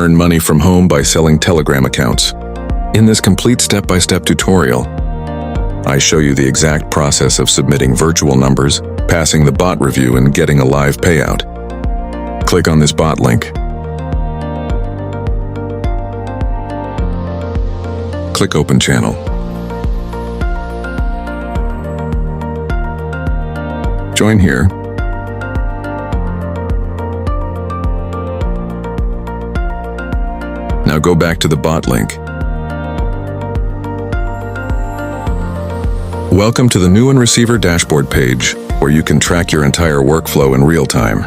earn money from home by selling Telegram accounts. In this complete step-by-step tutorial, I show you the exact process of submitting virtual numbers, passing the bot review, and getting a live payout. Click on this bot link. Click Open Channel. Join here. Now go back to the bot link. Welcome to the NewOne Receiver dashboard page, where you can track your entire workflow in real time.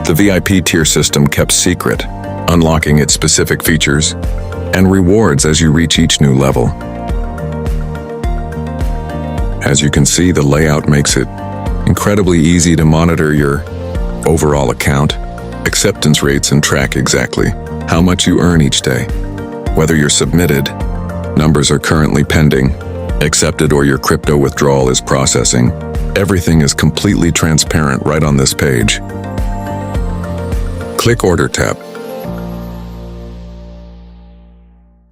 The VIP tier system kept secret, unlocking its specific features and rewards as you reach each new level. As you can see, the layout makes it incredibly easy to monitor your overall account, acceptance rates, and track exactly how much you earn each day. Whether you're submitted, numbers are currently pending, accepted, or your crypto withdrawal is processing, everything is completely transparent right on this page. Click Order tab.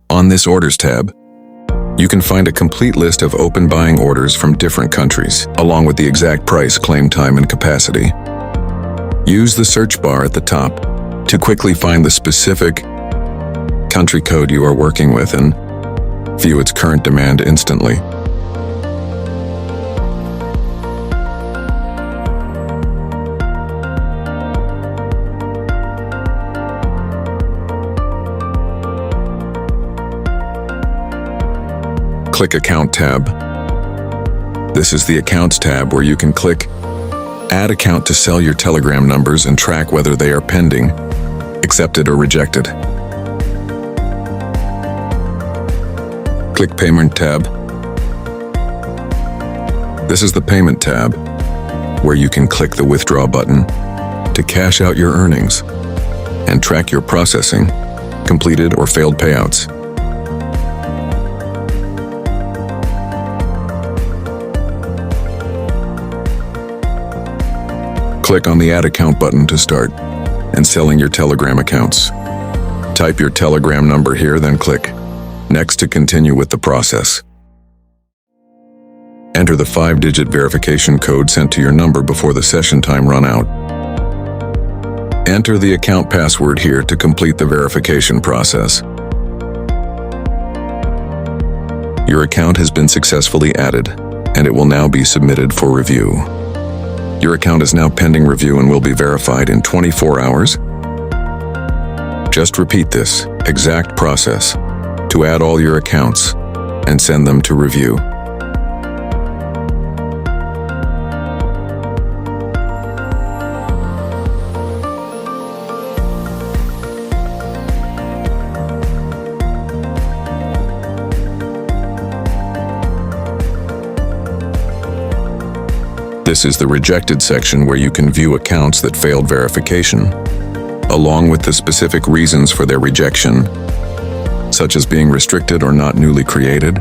On this Orders tab, you can find a complete list of open buying orders from different countries, along with the exact price, claim time, and capacity. Use the search bar at the top to quickly find the specific country code you are working with and view its current demand instantly. Click Account tab. This is the Accounts tab, where you can click Add Account to sell your Telegram numbers and track whether they are pending, accepted, or rejected. Click Payment tab. This is the Payment tab, where you can click the Withdraw button to cash out your earnings and track your processing, completed or failed payouts. Click on the Add Account button to start and selling your Telegram accounts. Type your Telegram number here, then click Next to continue with the process. Enter the 5-digit verification code sent to your number before the session time run out. Enter the account password here to complete the verification process. Your account has been successfully added, and it will now be submitted for review. Your account is now pending review and will be verified in 24 hours. Just repeat this exact process to add all your accounts and send them to review. This is the Rejected section, where you can view accounts that failed verification, along with the specific reasons for their rejection, such as being restricted or not newly created.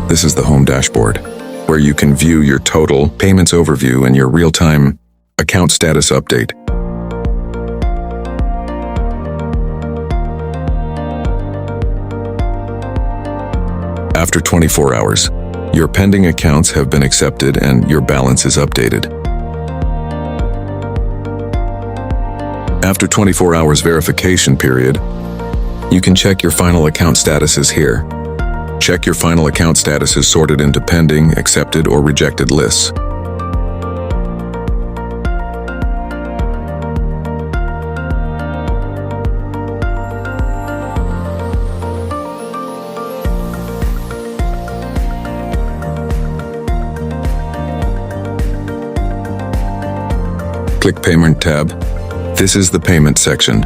This is the Home dashboard, where you can view your total payments overview and your real-time account status update. After 24 hours, your pending accounts have been accepted and your balance is updated. After 24 hours verification period, you can check your final account statuses here. Check your final account statuses sorted into pending, accepted, or rejected lists. Click Payment tab. This is the Payment section,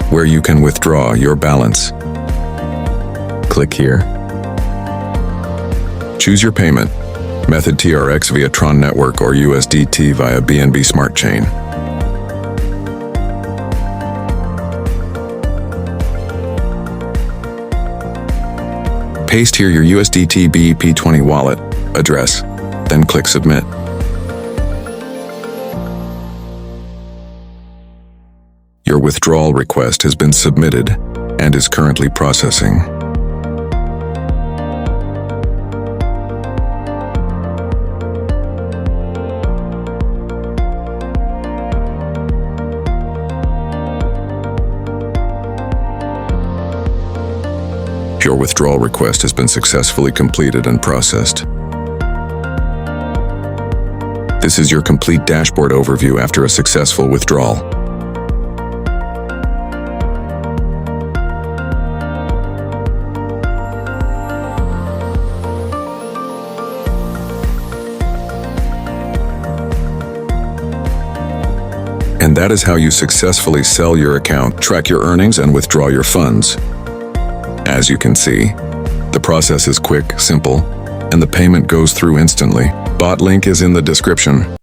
where you can withdraw your balance. Click here. Choose your payment method: TRX via Tron Network or USDT via BNB Smart Chain. Paste here your USDT BEP20 wallet address, then click Submit. Your withdrawal request has been submitted and is currently processing. Your withdrawal request has been successfully completed and processed. This is your complete dashboard overview after a successful withdrawal. And that is how you successfully sell your account, track your earnings, and withdraw your funds. As you can see, the process is quick, simple, and the payment goes through instantly. Bot link is in the description.